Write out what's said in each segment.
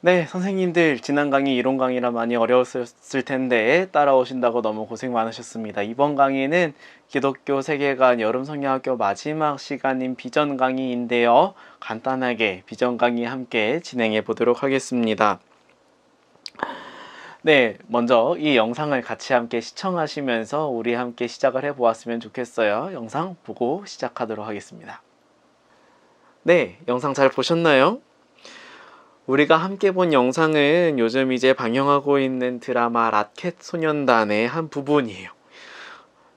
네, 선생님들 지난 강의 이론 강의라 많이 어려웠을 텐데 따라오신다고 너무 고생 많으셨습니다. 이번 강의는 기독교 세계관 여름 성경학교 마지막 시간인 비전 강의인데요. 간단하게 비전 강의 함께 진행해 보도록 하겠습니다. 네, 먼저 이 영상을 같이 함께 시청하시면서 우리 함께 시작을 해 보았으면 좋겠어요. 영상 보고 시작하도록 하겠습니다. 네, 영상 잘 보셨나요? 우리가 함께 본 영상은 요즘 이제 방영하고 있는 드라마 라켓 소년단의 한 부분이에요.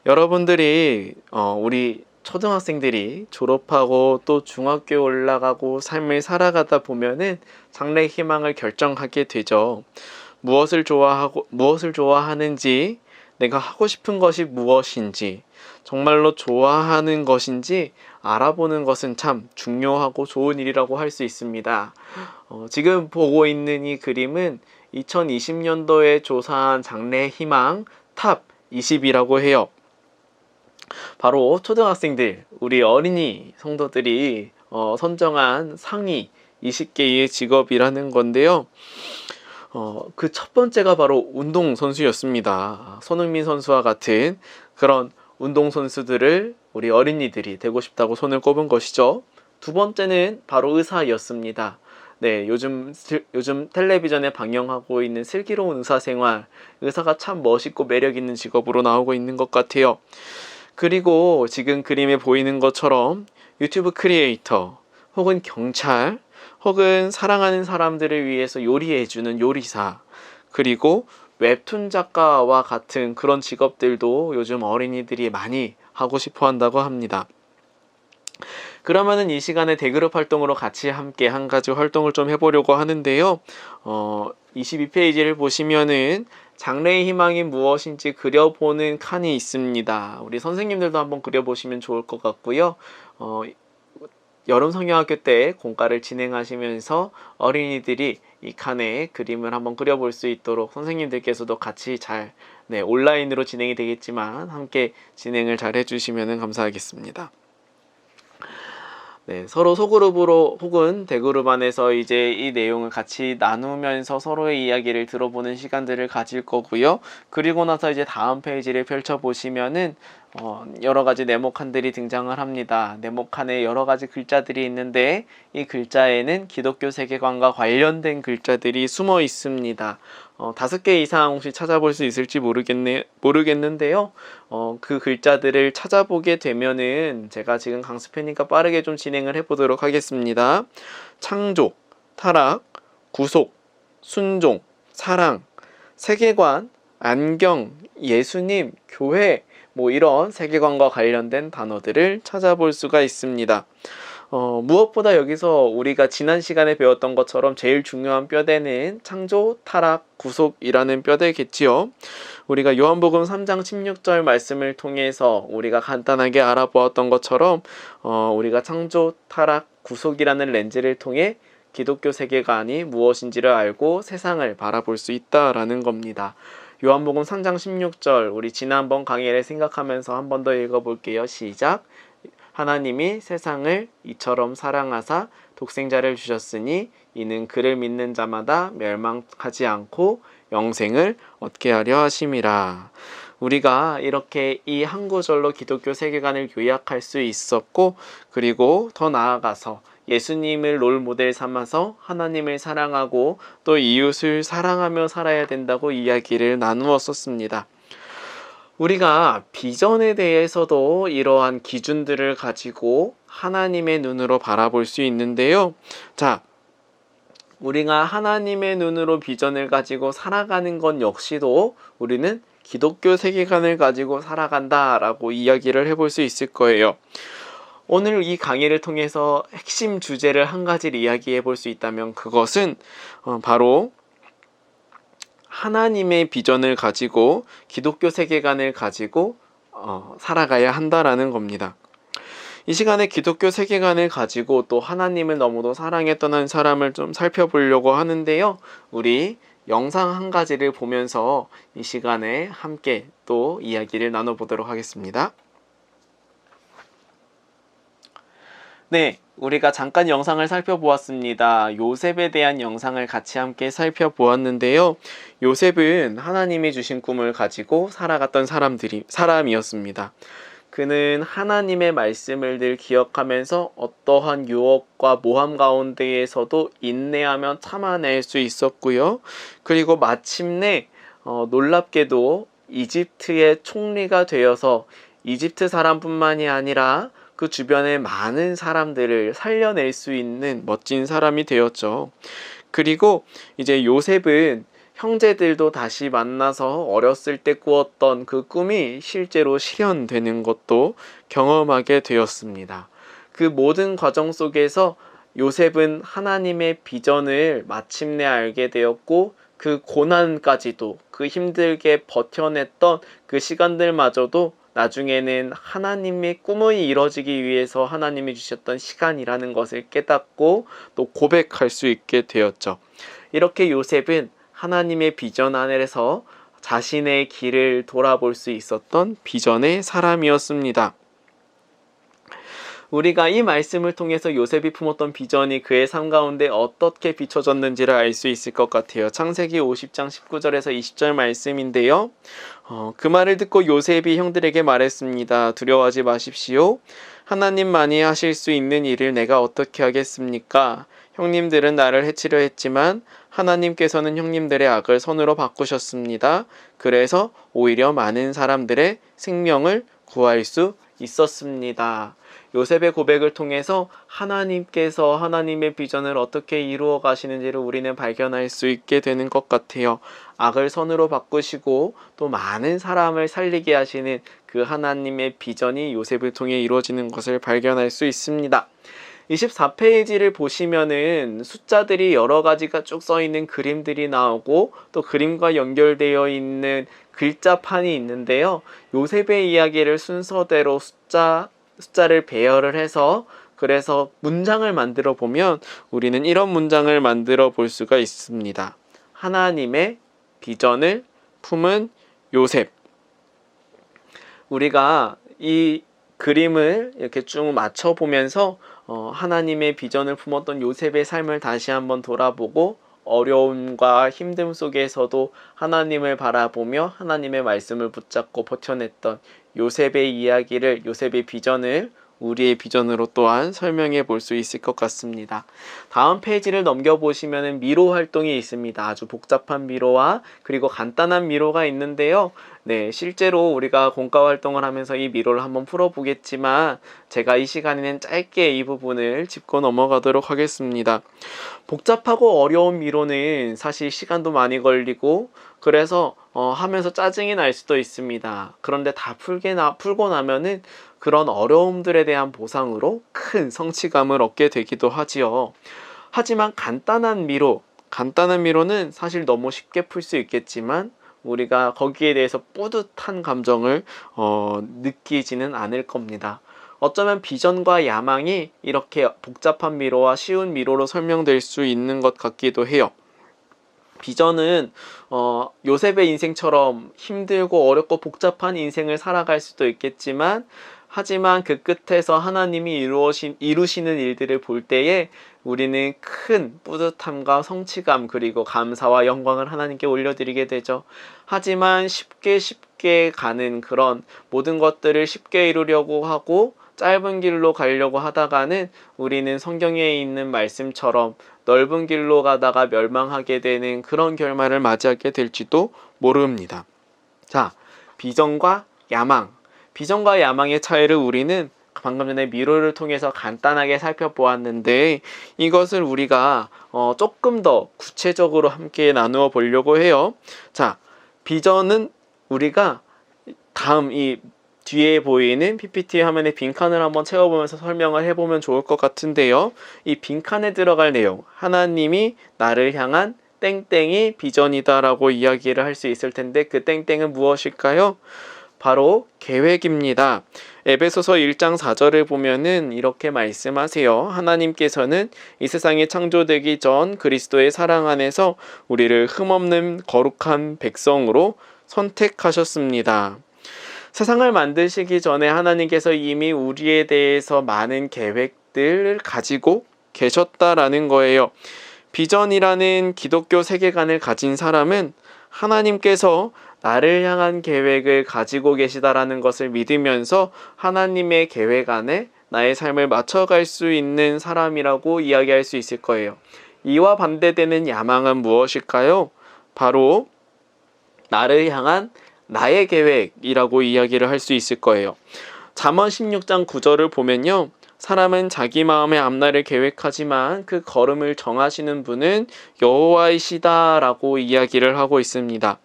여러분들이 우리 초등학생들이 졸업하고 또 중학교에 올라가고 삶을 살아가다 보면은 장래 희망을 결정하게 되죠. 무엇을 좋아하는지, 내가 하고 싶은 것이 무엇인지, 정말로 좋아하는 것인지 알아보는 것은 참 중요하고 좋은 일이라고 할 수 있습니다. 지금 보고 있는 이 그림은 2020년도에 조사한 장래 희망 탑 20이라고 해요. 바로 초등학생들, 우리 어린이 성도들이 선정한 상위 20개의 직업이라는 건데요. 그 첫 번째가 바로 운동선수였습니다. 손흥민 선수와 같은 그런 운동선수들을 우리 어린이들이 되고 싶다고 손을 꼽은 것이죠. 두 번째는 바로 의사였습니다. 네, 요즘 텔레비전에 방영하고 있는 슬기로운 의사생활, 의사가 참 멋있고 매력 있는 직업으로 나오고 있는 것 같아요. 그리고 지금 그림에 보이는 것처럼 유튜브 크리에이터, 혹은 경찰, 혹은 사랑하는 사람들을 위해서 요리해주는 요리사, 그리고 웹툰 작가와 같은 그런 직업들도 요즘 어린이들이 많이 하고 싶어 한다고 합니다. 그러면은 이 시간에 대그룹 활동으로 같이 함께 한 가지 활동을 좀 해보려고 하는데요. 22페이지를 보시면은 장래의 희망이 무엇인지 그려보는 칸이 있습니다. 우리 선생님들도 한번 그려보시면 좋을 것 같고요. 여름 성경학교 때 공과를 진행하시면서 어린이들이 이 칸에 그림을 한번 그려볼 수 있도록 선생님들께서도 같이 잘, 온라인으로 진행이 되겠지만 함께 진행을 잘 해주시면 감사하겠습니다. 네, 서로 소그룹으로 혹은 대그룹 안에서 이제 이 내용을 같이 나누면서 서로의 이야기를 들어보는 시간들을 가질 거고요. 그리고 나서 이제 다음 페이지를 펼쳐보시면은 여러 가지 네모칸들이 등장을 합니다. 네모칸에 여러 가지 글자들이 있는데 이 글자에는 기독교 세계관과 관련된 글자들이 숨어 있습니다. 5개 이상 혹시 찾아볼 수 있을지 모르겠는데요. 그 글자들을 찾아보게 되면은 제가 지금 강습회니까 빠르게 좀 진행을 해보도록 하겠습니다. 창조, 타락, 구속, 순종, 사랑, 세계관, 안경, 예수님, 교회, 이런 세계관과 관련된 단어들을 찾아볼 수가 있습니다. 무엇보다 여기서 우리가 지난 시간에 배웠던 것처럼 제일 중요한 뼈대는 창조, 타락, 구속이라는 뼈대겠지요. 우리가 요한복음 3장 16절 말씀을 통해서 우리가 간단하게 알아보았던 것처럼 우리가 창조, 타락, 구속이라는 렌즈를 통해 기독교 세계관이 무엇인지를 알고 세상을 바라볼 수 있다라는 겁니다. 요한복음 3장 16절 우리 지난번 강의를 생각하면서 한 번 더 읽어볼게요. 시작. 하나님이 세상을 이처럼 사랑하사 독생자를 주셨으니 이는 그를 믿는 자마다 멸망하지 않고 영생을 얻게 하려 하심이라. 우리가 이렇게 이 한 구절로 기독교 세계관을 요약할 수 있었고, 그리고 더 나아가서 예수님을 롤 모델 삼아서 하나님을 사랑하고 또 이웃을 사랑하며 살아야 된다고 이야기를 나누었었습니다. 우리가 비전에 대해서도 이러한 기준들을 가지고 하나님의 눈으로 바라볼 수 있는데요. 자, 우리가 하나님의 눈으로 비전을 가지고 살아가는 것 역시도 우리는 기독교 세계관을 가지고 살아간다라고 이야기를 해볼 수 있을 거예요. 오늘 이 강의를 통해서 핵심 주제를 한 가지를 이야기해 볼 수 있다면 그것은 바로 하나님의 비전을 가지고 기독교 세계관을 가지고 살아가야 한다라는 겁니다. 이 시간에 기독교 세계관을 가지고 또 하나님을 너무도 사랑했던 한 사람을 좀 살펴보려고 하는데요. 우리 영상 한 가지를 보면서 이 시간에 함께 또 이야기를 나눠보도록 하겠습니다. 네, 우리가 잠깐 영상을 살펴보았습니다. 요셉에 대한 영상을 같이 함께 살펴보았는데요. 요셉은 하나님이 주신 꿈을 가지고 살아갔던 사람이었습니다. 그는 하나님의 말씀을 늘 기억하면서 어떠한 유혹과 모함 가운데에서도 인내하며 참아낼 수 있었고요. 그리고 마침내 놀랍게도 이집트의 총리가 되어서 이집트 사람뿐만이 아니라 그 주변의 많은 사람들을 살려낼 수 있는 멋진 사람이 되었죠. 그리고 이제 요셉은 형제들도 다시 만나서 어렸을 때 꾸었던 그 꿈이 실제로 실현되는 것도 경험하게 되었습니다. 그 모든 과정 속에서 요셉은 하나님의 비전을 마침내 알게 되었고, 그 고난까지도, 그 힘들게 버텨냈던 그 시간들마저도 나중에는 하나님의 꿈이 이루어지기 위해서 하나님이 주셨던 시간이라는 것을 깨닫고 또 고백할 수 있게 되었죠. 이렇게 요셉은 하나님의 비전 안에서 자신의 길을 돌아볼 수 있었던 비전의 사람이었습니다. 우리가 이 말씀을 통해서 요셉이 품었던 비전이 그의 삶 가운데 어떻게 비춰졌는지를 알 수 있을 것 같아요. 창세기 50장 19절에서 20절 말씀인데요. 그 말을 듣고 요셉이 형들에게 말했습니다. 두려워하지 마십시오. 하나님만이 하실 수 있는 일을 내가 어떻게 하겠습니까? 형님들은 나를 해치려 했지만 하나님께서는 형님들의 악을 선으로 바꾸셨습니다. 그래서 오히려 많은 사람들의 생명을 구할 수 있었습니다. 요셉의 고백을 통해서 하나님께서 하나님의 비전을 어떻게 이루어 가시는지를 우리는 발견할 수 있게 되는 것 같아요. 악을 선으로 바꾸시고 또 많은 사람을 살리게 하시는 그 하나님의 비전이 요셉을 통해 이루어지는 것을 발견할 수 있습니다. 24페이지를 보시면은 숫자들이 여러 가지가 쭉 써 있는 그림들이 나오고 또 그림과 연결되어 있는 글자판이 있는데요. 요셉의 이야기를 순서대로 숫자를 배열을 해서 그래서 문장을 만들어 보면 우리는 이런 문장을 만들어 볼 수가 있습니다. 하나님의 비전을 품은 요셉. 우리가 이 그림을 이렇게 쭉 맞춰보면서 하나님의 비전을 품었던 요셉의 삶을 다시 한번 돌아보고 어려움과 힘듦 속에서도 하나님을 바라보며 하나님의 말씀을 붙잡고 버텨냈던 요셉의 이야기를, 요셉의 비전을 우리의 비전으로 또한 설명해 볼 수 있을 것 같습니다. 다음 페이지를 넘겨보시면 미로 활동이 있습니다. 아주 복잡한 미로와 그리고 간단한 미로가 있는데요. 네, 실제로 우리가 공과 활동을 하면서 이 미로를 한번 풀어보겠지만 제가 이 시간에는 짧게 이 부분을 짚고 넘어가도록 하겠습니다. 복잡하고 어려운 미로는 사실 시간도 많이 걸리고 그래서 하면서 짜증이 날 수도 있습니다. 그런데 다 풀고 나면은 그런 어려움들에 대한 보상으로 큰 성취감을 얻게 되기도 하지요. 하지만 간단한 미로는 사실 너무 쉽게 풀 수 있겠지만 우리가 거기에 대해서 뿌듯한 감정을 느끼지는 않을 겁니다. 어쩌면 비전과 야망이 이렇게 복잡한 미로와 쉬운 미로로 설명될 수 있는 것 같기도 해요. 비전은 요셉의 인생처럼 힘들고 어렵고 복잡한 인생을 살아갈 수도 있겠지만 하지만 그 끝에서 하나님이 이루시는 일들을 볼 때에 우리는 큰 뿌듯함과 성취감 그리고 감사와 영광을 하나님께 올려드리게 되죠. 하지만 쉽게 가는 그런 모든 것들을 쉽게 이루려고 하고 짧은 길로 가려고 하다가는 우리는 성경에 있는 말씀처럼 넓은 길로 가다가 멸망하게 되는 그런 결말을 맞이하게 될지도 모릅니다. 자, 비전과 야망의 차이를 우리는 방금 전에 미로를 통해서 간단하게 살펴보았는데 이것을 우리가 조금 더 구체적으로 함께 나누어 보려고 해요. 자, 비전은 우리가 다음 이 뒤에 보이는 PPT 화면에 빈칸을 한번 채워보면서 설명을 해보면 좋을 것 같은데요. 이 빈칸에 들어갈 내용, 하나님이 나를 향한 땡땡이 비전이다 라고 이야기를 할 수 있을 텐데 그 땡땡은 무엇일까요? 바로 계획입니다. 에베소서 1장 4절을 보면은 이렇게 말씀하세요. 하나님께서는 이 세상이 창조되기 전 그리스도의 사랑 안에서 우리를 흠없는 거룩한 백성으로 선택하셨습니다. 세상을 만드시기 전에 하나님께서 이미 우리에 대해서 많은 계획 계획들을 가지고 계셨다라는 거예요. 비전이라는 기독교 세계관을 가진 사람은 하나님께서 나를 향한 계획을 가지고 계시다라는 것을 믿으면서 하나님의 계획 안에 나의 삶을 맞춰갈 수 있는 사람이라고 이야기할 수 있을 거예요. 이와 반대되는 야망은 무엇일까요? 바로 나를 향한 나의 계획이라고 이야기를 할 수 있을 거예요. 잠언 16장 9절을 보면요. 사람은 자기 마음의 앞날을 계획하지만 그 걸음을 정하시는 분은 여호와이시다 라고 이야기를 하고 있습니다.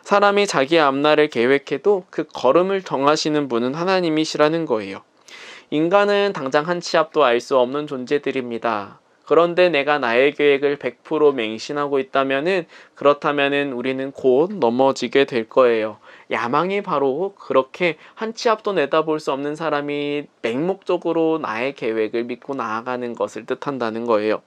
사람이 자기 앞날을 계획해도 그 걸음을 정하시는 분은 하나님이시라는 거예요. 인간은 당장 한 치 앞도 알 수 없는 존재들입니다. 그런데 내가 나의 계획을 100% 맹신하고 그렇다면은 우리는 곧 넘어지게 될 거예요. 야망이 바로 그렇게 한 치 앞도 내다볼 수 없는 사람이 맹목적으로 나의 계획을 믿고 나아가는 것을 뜻한다는 거예요.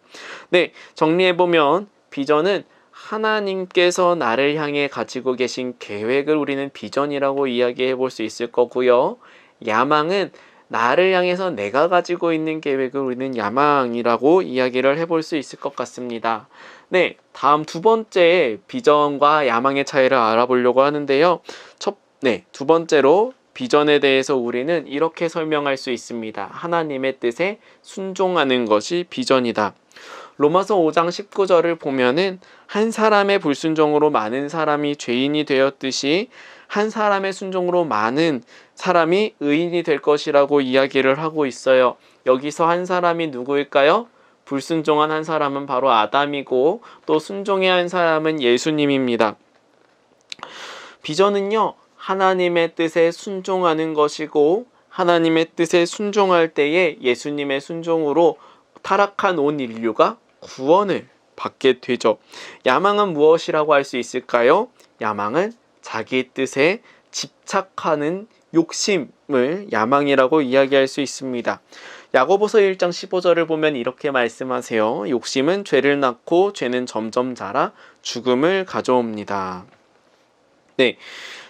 네, 정리해보면 비전은 하나님께서 나를 향해 가지고 계신 계획을 우리는 비전이라고 이야기해 볼 수 있을 거고요. 야망은 나를 향해서 내가 가지고 있는 계획을 우리는 야망이라고 이야기를 해볼 수 있을 것 같습니다. 네, 다음 두 번째 비전과 야망의 차이를 알아보려고 하는데요. 두 번째로 비전에 대해서 우리는 이렇게 설명할 수 있습니다. 하나님의 뜻에 순종하는 것이 비전이다. 로마서 5장 19절을 보면은 한 사람의 불순종으로 많은 사람이 죄인이 되었듯이 한 사람의 순종으로 많은 사람이 의인이 될 것이라고 이야기를 하고 있어요. 여기서 한 사람이 누구일까요? 불순종한 한 사람은 바로 아담이고 또 순종해야 한 사람은 예수님입니다. 비전은요, 하나님의 뜻에 순종하는 것이고 하나님의 뜻에 순종할 때에 예수님의 순종으로 타락한 온 인류가 구원을 받게 되죠. 야망은 무엇이라고 할 수 있을까요? 야망은 자기 뜻에 집착하는 욕심을 야망이라고 이야기할 수 있습니다. 야고보서 1장 15절을 보면 이렇게 말씀하세요. 욕심은 죄를 낳고 죄는 점점 자라 죽음을 가져옵니다. 네,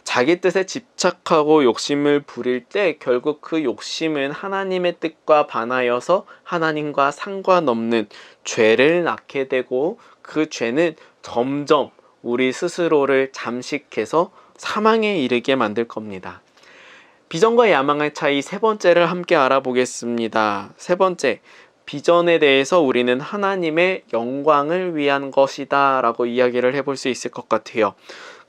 자기 뜻에 집착하고 욕심을 부릴 때 결국 그 욕심은 하나님의 뜻과 반하여서 하나님과 상관없는 죄를 낳게 되고 그 죄는 점점 우리 스스로를 잠식해서 사망에 이르게 만들 겁니다. 비전과 야망의 차이 세 번째를 함께 알아보겠습니다. 세 번째, 비전에 대해서 우리는 하나님의 영광을 위한 것이다 라고 이야기를 해볼 수 있을 것 같아요.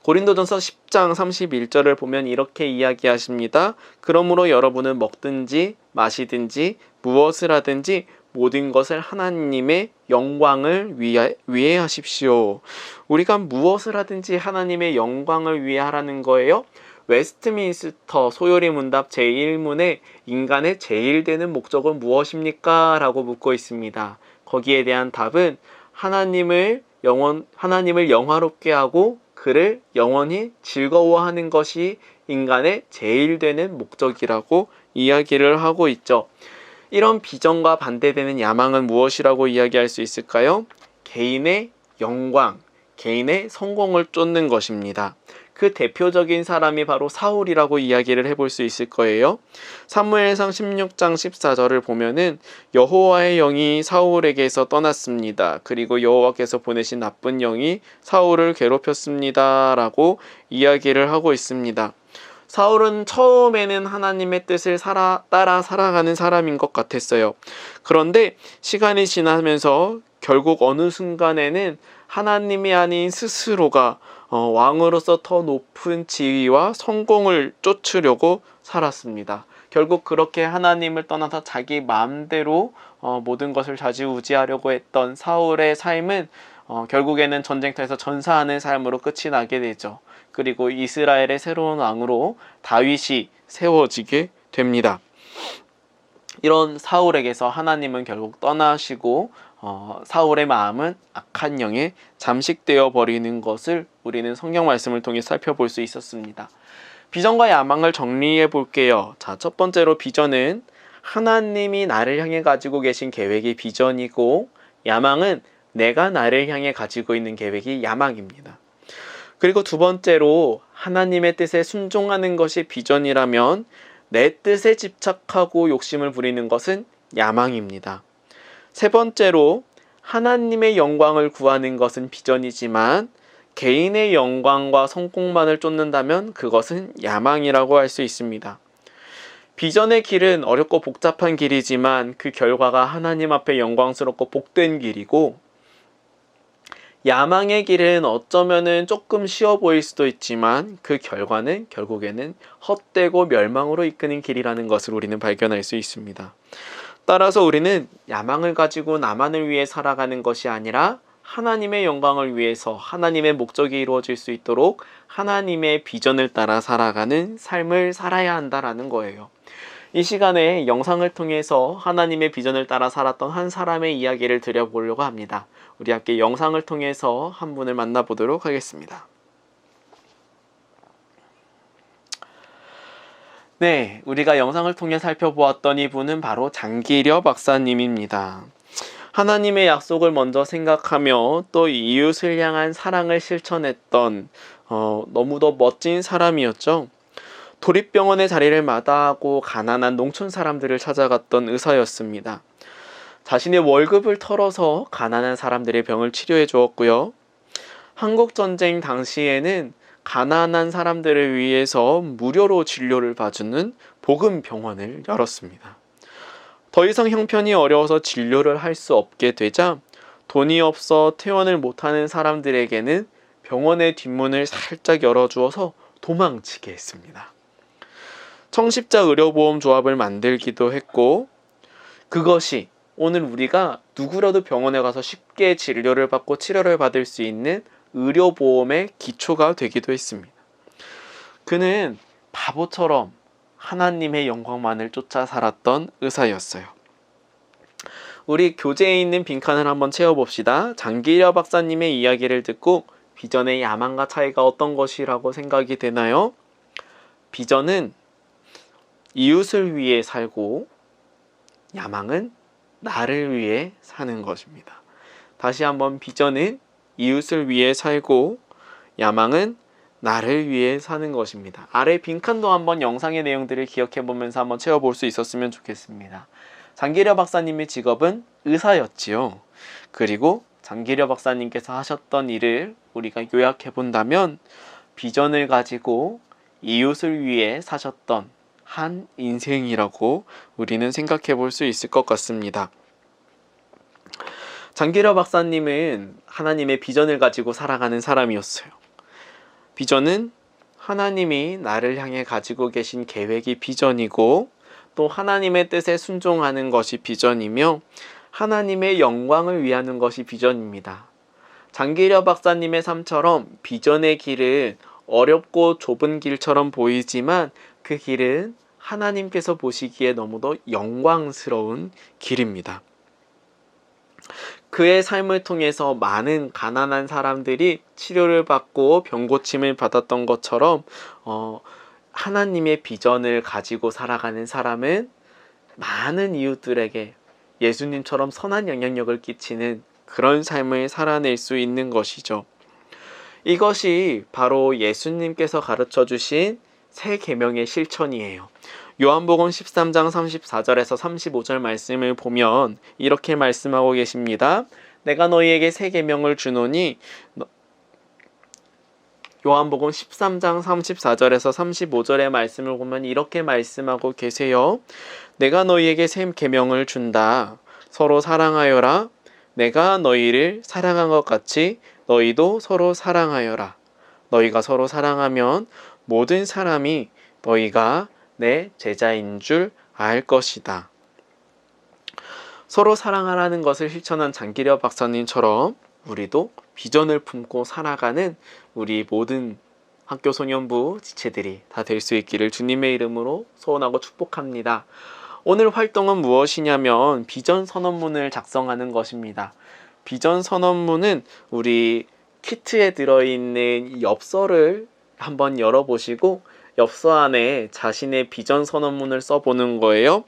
고린도전서 10장 31절을 보면 이렇게 이야기하십니다. 그러므로 여러분은 먹든지 마시든지 무엇을 하든지 모든 것을 하나님의 영광을 위해 하십시오. 우리가 무엇을 하든지 하나님의 영광을 위해 하라는 거예요. 웨스트민스터 소요리 문답 제1문에 인간의 제일 되는 목적은 무엇입니까? 라고 묻고 있습니다. 거기에 대한 답은 하나님을 영화롭게 하고 그를 영원히 즐거워하는 것이 인간의 제일 되는 목적이라고 이야기를 하고 있죠. 이런 비전과 반대되는 야망은 무엇이라고 이야기할 수 있을까요? 개인의 영광, 개인의 성공을 쫓는 것입니다. 그 대표적인 사람이 바로 사울이라고 이야기를 해볼 수 있을 거예요. 사무엘상 16장 14절을 보면은 여호와의 영이 사울에게서 떠났습니다. 그리고 여호와께서 보내신 나쁜 영이 사울을 괴롭혔습니다. 라고 이야기를 하고 있습니다. 사울은 처음에는 하나님의 뜻을 따라 살아가는 사람인 것 같았어요. 그런데 시간이 지나면서 결국 어느 순간에는 하나님이 아닌 스스로가 왕으로서 더 높은 지위와 성공을 쫓으려고 살았습니다. 결국 그렇게 하나님을 떠나서 자기 마음대로 모든 것을 좌지우지하려고 했던 사울의 삶은 결국에는 전쟁터에서 전사하는 삶으로 끝이 나게 되죠. 그리고 이스라엘의 새로운 왕으로 다윗이 세워지게 됩니다. 이런 사울에게서 하나님은 결국 떠나시고 사울의 마음은 악한 영에 잠식되어 버리는 것을 우리는 성경 말씀을 통해 살펴볼 수 있었습니다. 비전과 야망을 정리해 볼게요. 자, 첫 번째로 비전은 하나님이 나를 향해 가지고 계신 계획이 비전이고, 야망은 내가 나를 향해 가지고 있는 계획이 야망입니다. 그리고 두 번째로 하나님의 뜻에 순종하는 것이 비전이라면 내 뜻에 집착하고 욕심을 부리는 것은 야망입니다. 세 번째로 하나님의 영광을 구하는 것은 비전이지만 개인의 영광과 성공만을 쫓는다면 그것은 야망이라고 할 수 있습니다. 비전의 길은 어렵고 복잡한 길이지만 그 결과가 하나님 앞에 영광스럽고 복된 길이고, 야망의 길은 어쩌면은 조금 쉬워 보일 수도 있지만 그 결과는 결국에는 헛되고 멸망으로 이끄는 길이라는 것을 우리는 발견할 수 있습니다. 따라서 우리는 야망을 가지고 나만을 위해 살아가는 것이 아니라 하나님의 영광을 위해서 하나님의 목적이 이루어질 수 있도록 하나님의 비전을 따라 살아가는 삶을 살아야 한다라는 거예요. 이 시간에 영상을 통해서 하나님의 비전을 따라 살았던 한 사람의 이야기를 드려보려고 합니다. 우리 함께 영상을 통해서 한 분을 만나보도록 하겠습니다. 네, 우리가 영상을 통해 살펴보았던 이분은 바로 장기려 박사님입니다. 하나님의 약속을 먼저 생각하며 또 이웃을 향한 사랑을 실천했던 너무도 멋진 사람이었죠. 도립병원의 자리를 마다하고 가난한 농촌 사람들을 찾아갔던 의사였습니다. 자신의 월급을 털어서 가난한 사람들의 병을 치료해 주었고요. 한국전쟁 당시에는 가난한 사람들을 위해서 무료로 진료를 봐주는 복음병원을 열었습니다. 더 이상 형편이 어려워서 진료를 할 수 없게 되자 돈이 없어 퇴원을 못하는 사람들에게는 병원의 뒷문을 살짝 열어주어서 도망치게 했습니다. 청십자 의료보험 조합을 만들기도 했고, 그것이 오늘 우리가 누구라도 병원에 가서 쉽게 진료를 받고 치료를 받을 수 있는 의료보험의 기초가 되기도 했습니다. 그는 바보처럼 하나님의 영광만을 쫓아 살았던 의사였어요. 우리 교재에 있는 빈칸을 한번 채워봅시다. 장기려 박사님의 이야기를 듣고 비전의 야망과 차이가 어떤 것이라고 생각이 되나요? 비전은 이웃을 위해 살고 야망은 나를 위해 사는 것입니다. 다시 한번, 비전은 이웃을 위해 살고 야망은 나를 위해 사는 것입니다. 아래 빈칸도 한번 영상의 내용들을 기억해 보면서 한번 채워볼 수 있었으면 좋겠습니다. 장기려 박사님의 직업은 의사였지요. 그리고 장기려 박사님께서 하셨던 일을 우리가 요약해 본다면 비전을 가지고 이웃을 위해 사셨던 한 인생이라고 우리는 생각해 볼 수 있을 것 같습니다. 장기려 박사님은 하나님의 비전을 가지고 살아가는 사람이었어요. 비전은 하나님이 나를 향해 가지고 계신 계획이 비전이고, 또 하나님의 뜻에 순종하는 것이 비전이며 하나님의 영광을 위하는 것이 비전입니다. 장기려 박사님의 삶처럼 비전의 길은 어렵고 좁은 길처럼 보이지만 그 길은 하나님께서 보시기에 너무도 영광스러운 길입니다. 그의 삶을 통해서 많은 가난한 사람들이 치료를 받고 병고침을 받았던 것처럼 하나님의 비전을 가지고 살아가는 사람은 많은 이웃들에게 예수님처럼 선한 영향력을 끼치는 그런 삶을 살아낼 수 있는 것이죠. 이것이 바로 예수님께서 가르쳐 주신 새 계명의 실천이에요. 요한복음 13장 34절에서 35절 말씀을 보면 이렇게 말씀하고 계십니다. 내가 너희에게 새 계명을 주노니, 요한복음 13장 34절에서 35절의 말씀을 보면 이렇게 말씀하고 계세요. 내가 너희에게 새 계명을 준다. 서로 사랑하여라. 내가 너희를 사랑한 것 같이 너희도 서로 사랑하여라. 너희가 서로 사랑하면 모든 사람이 너희가 내 제자인 줄 알 것이다. 서로 사랑하라는 것을 실천한 장기려 박사님처럼 우리도 비전을 품고 살아가는 우리 모든 학교 소년부 지체들이 다 될 수 있기를 주님의 이름으로 소원하고 축복합니다. 오늘 활동은 무엇이냐면 비전 선언문을 작성하는 것입니다. 비전 선언문은 우리 키트에 들어있는 엽서를 한번 열어보시고 엽서 안에 자신의 비전 선언문을 써보는 거예요.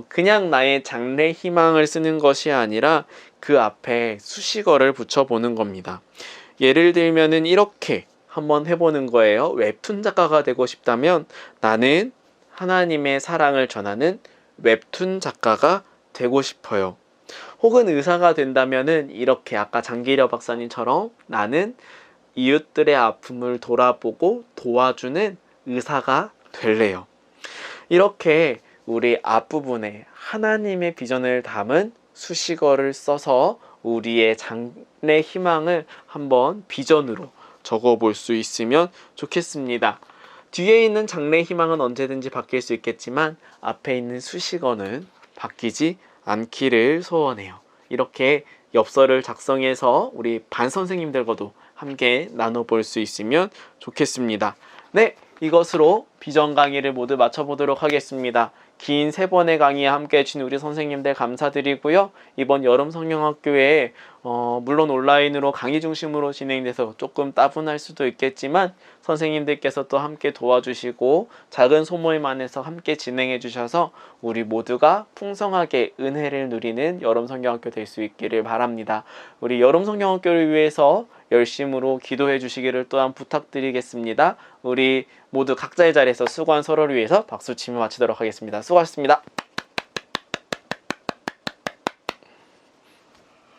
그냥 나의 장래 희망을 쓰는 것이 아니라 그 앞에 수식어를 붙여보는 겁니다. 예를 들면은 이렇게 한번 해보는 거예요. 웹툰 작가가 되고 싶다면 나는 하나님의 사랑을 전하는 웹툰 작가가 되고 싶어요. 혹은 의사가 된다면은 이렇게 아까 장기려 박사님처럼 나는 이웃들의 아픔을 돌아보고 도와주는 의사가 될래요. 이렇게 우리 앞부분에 하나님의 비전을 담은 수식어를 써서 우리의 장래 희망을 한번 비전으로 적어볼 수 있으면 좋겠습니다. 뒤에 있는 장래 희망은 언제든지 바뀔 수 있겠지만 앞에 있는 수식어는 바뀌지 않기를 소원해요. 이렇게 엽서를 작성해서 우리 반 선생님들과도 함께 나눠볼 수 있으면 좋겠습니다. 네, 이것으로 비전 강의를 모두 마쳐보도록 하겠습니다. 긴 3번의 강의에 함께 해주신 우리 선생님들 감사드리고요. 이번 여름 성경학교에 물론 온라인으로 강의 중심으로 진행돼서 조금 따분할 수도 있겠지만 선생님들께서 또 함께 도와주시고 작은 소모임 안에서 함께 진행해 주셔서 우리 모두가 풍성하게 은혜를 누리는 여름 성경학교 될 수 있기를 바랍니다. 우리 여름 성경학교를 위해서 열심으로 기도해 주시기를 또한 부탁드리겠습니다. 우리 모두 각자의 자리에서 수고한 서로를 위해서 박수치며 마치도록 하겠습니다. 수고하셨습니다.